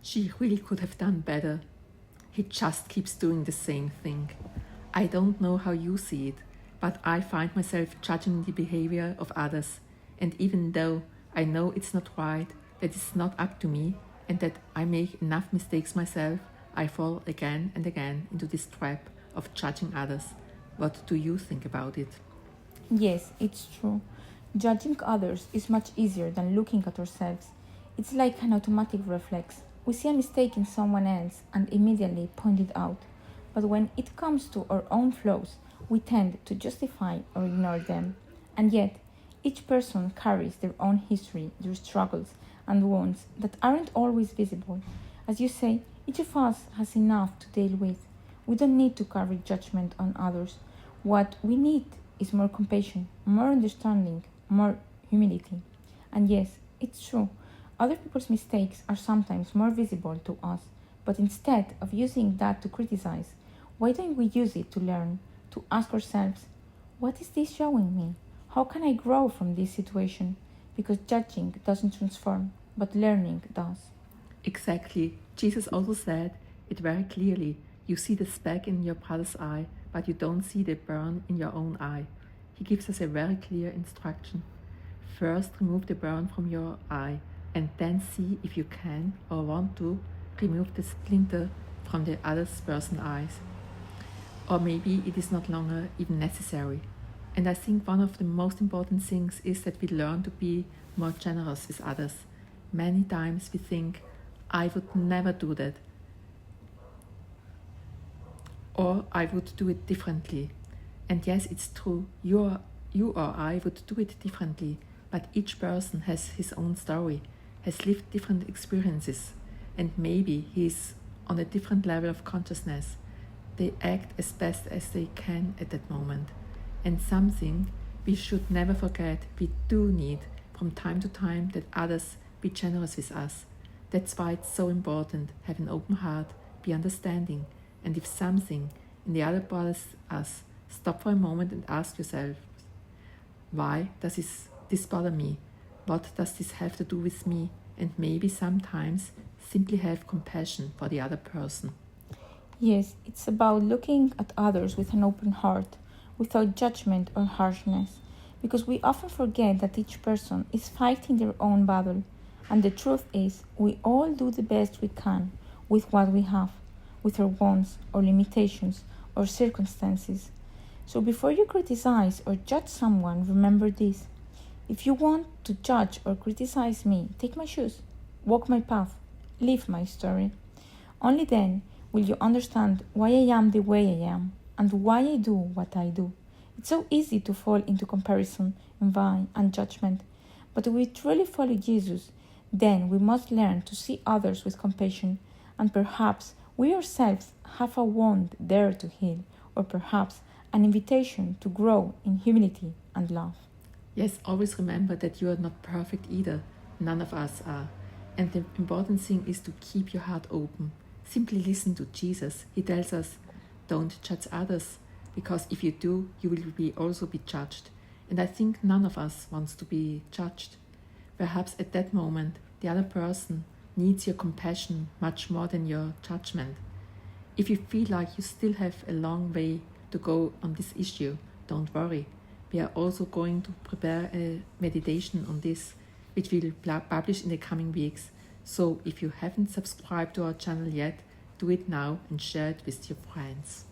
She really could have done better. He just keeps doing the same thing. I don't know how you see it, but I find myself judging the behavior of others, and even though I know it's not right, that it's not up to me, and that I make enough mistakes myself, I fall again and again into this trap of judging others. What do you think about it? Yes, it's true. Judging others is much easier than looking at ourselves. It's like an automatic reflex. We see a mistake in someone else and immediately point it out. But when it comes to our own flaws, we tend to justify or ignore them. And yet, each person carries their own history, their struggles, and wounds that aren't always visible. As you say, each of us has enough to deal with. We don't need to carry judgment on others. What we need is more compassion, more understanding, more humility. And yes, it's true, other people's mistakes are sometimes more visible to us, but instead of using that to criticize, why don't we use it to learn, to ask ourselves, what is this showing me? How can I grow from this situation? Because judging doesn't transform, but learning does. Exactly. Jesus also said it very clearly. You see the speck in your brother's eye, but you don't see the burn in your own eye. He gives us a very clear instruction. First, remove the burn from your eye, and then see if you can or want to remove the splinter from the other person's eyes. Or maybe it is not longer even necessary. And I think one of the most important things is that we learn to be more generous with others. Many times we think, I would never do that, or I would do it differently. And yes, it's true, you or I would do it differently, but each person has his own story, has lived different experiences, and maybe he's on a different level of consciousness. They act as best as they can at that moment. And something we should never forget, we do need from time to time that others be generous with us. That's why it's so important, have an open heart, be understanding, and if something in the other bothers us, stop for a moment and ask yourself, why does this bother me? What does this have to do with me? And maybe sometimes simply have compassion for the other person. Yes, it's about looking at others with an open heart, without judgment or harshness, because we often forget that each person is fighting their own battle, and the truth is, we all do the best we can with what we have, with our wants or limitations or circumstances. So before you criticize or judge someone, remember this. If you want to judge or criticize me, take my shoes, walk my path, live my story. Only then will you understand why I am the way I am and why I do what I do. It's so easy to fall into comparison, envy, and judgment. But if we truly follow Jesus, then we must learn to see others with compassion, and perhaps we ourselves have a wound there to heal, or perhaps an invitation to grow in humility and love. Yes, always remember that you are not perfect either. None of us are. And the important thing is to keep your heart open. Simply listen to Jesus. He tells us, don't judge others, because if you do, you will also be judged. And I think none of us wants to be judged. Perhaps at that moment, the other person needs your compassion much more than your judgment. If you feel like you still have a long way to go on this issue, don't worry. We are also going to prepare a meditation on this, which we will publish in the coming weeks. So if you haven't subscribed to our channel yet, do it now and share it with your friends.